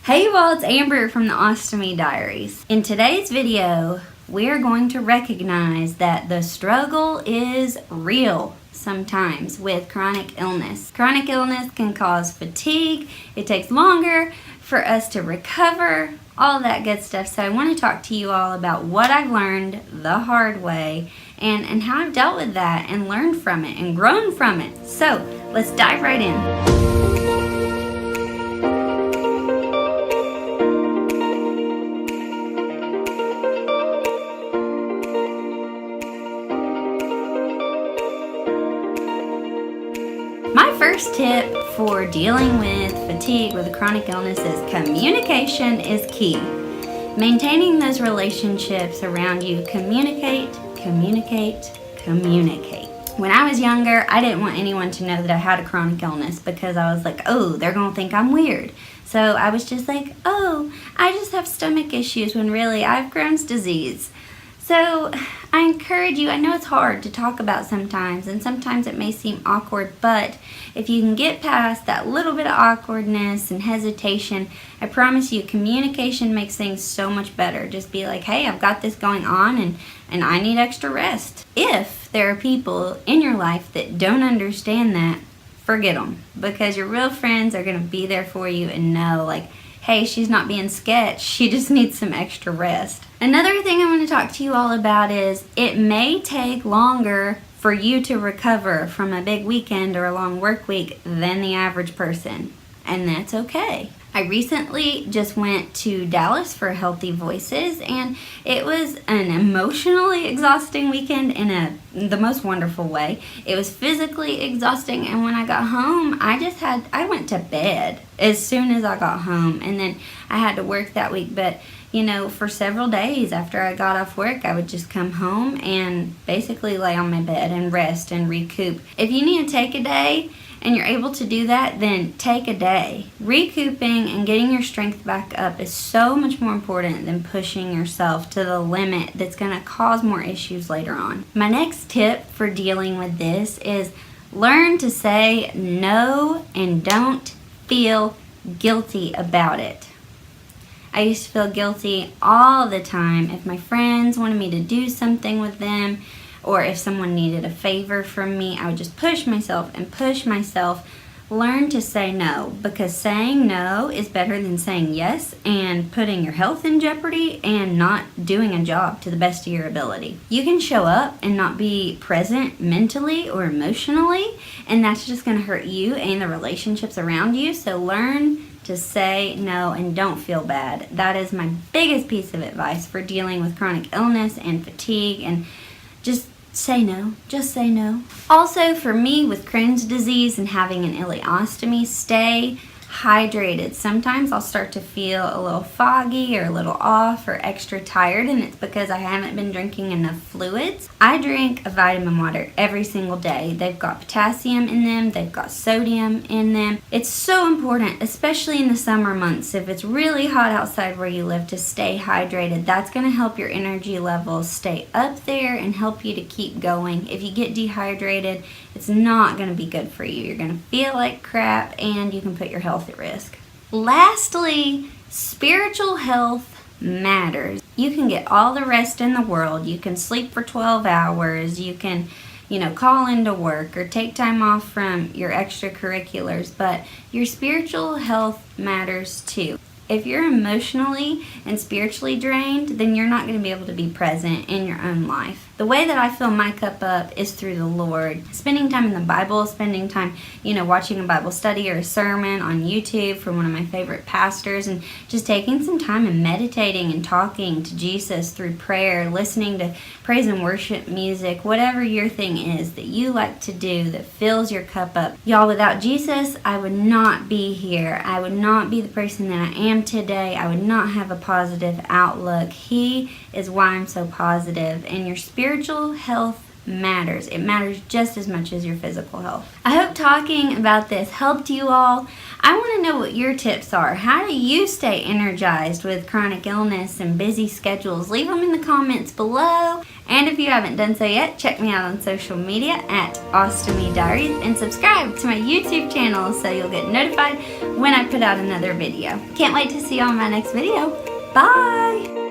Hey you all, it's Amber from the Ostomy Diaries. In today's video, we're going to recognize that the struggle is real sometimes with chronic illness. Chronic illness can cause fatigue, it takes longer for us to recover, all that good stuff. So I want to talk to you all about what I've learned the hard way and how I've dealt with that and learned from it and grown from it. So let's dive right in. My first tip for dealing with fatigue with a chronic illness is communication is key. Maintaining those relationships around you. Communicate. When I was younger, I didn't want anyone to know that I had a chronic illness because I was like, oh, they're going to think I'm weird. So I was just like, oh, I just have stomach issues when really I have Crohn's disease. So I encourage you, I know it's hard to talk about sometimes, and sometimes it may seem awkward, but if you can get past that little bit of awkwardness and hesitation, I promise you communication makes things so much better. Just be like, hey, I've got this going on and I need extra rest. If there are people in your life that don't understand that, forget them, because your real friends are going to be there for you and know, like, hey, she's not being sketch, she just needs some extra rest. Another thing I want to talk to you all about is it may take longer for you to recover from a big weekend or a long work week than the average person, and that's okay. I recently just went to Dallas for Healthy Voices, and it was an emotionally exhausting weekend in the most wonderful way. It was physically exhausting, and when I got home, I went to bed as soon as I got home, and then I had to work that week. But for several days after I got off work, I would just come home and basically lay on my bed and rest and recoup. If you need to take a day and you're able to do that, then take a day. Recouping and getting your strength back up is so much more important than pushing yourself to the limit that's going to cause more issues later on. My next tip for dealing with this is learn to say no and don't feel guilty about it. I used to feel guilty all the time if my friends wanted me to do something with them, or if someone needed a favor from me. I would just push myself. Learn to say no, because saying no is better than saying yes and putting your health in jeopardy and not doing a job to the best of your ability. You can show up and not be present mentally or emotionally, and that's just going to hurt you and the relationships around you. So learn to say no and don't feel bad. That is my biggest piece of advice for dealing with chronic illness and fatigue, and just say no. Just say no. Also, for me with Crohn's disease and having an ileostomy, stay hydrated. Sometimes I'll start to feel a little foggy or a little off or extra tired, and it's because I haven't been drinking enough fluids. I drink a vitamin water every single day. They've got potassium in them, they've got sodium in them. It's so important, especially in the summer months, if it's really hot outside where you live, to stay hydrated. That's going to help your energy levels stay up there and help you to keep going. If you get dehydrated, it's not going to be good for you. You're going to feel like crap, and you can put your health at risk. Lastly, spiritual health matters. You can get all the rest in the world. You can sleep for 12 hours. You can, call into work or take time off from your extracurriculars, but your spiritual health matters too. If you're emotionally and spiritually drained, then you're not going to be able to be present in your own life. The way that I fill my cup up is through the Lord. Spending time in the Bible, spending time, watching a Bible study or a sermon on YouTube from one of my favorite pastors, and just taking some time and meditating and talking to Jesus through prayer, listening to praise and worship music, whatever your thing is that you like to do that fills your cup up. Y'all, without Jesus, I would not be here. I would not be the person that I am today. I would not have a positive outlook. He is why I'm so positive, and your spiritual health matters. It matters just as much as your physical health. I hope talking about this helped you all. I want to know what your tips are. How do you stay energized with chronic illness and busy schedules? Leave them in the comments below. And if you haven't done so yet, check me out on social media at Ostomy Diaries and subscribe to my YouTube channel so you'll get notified when I put out another video. Can't wait to see you on my next video. Bye!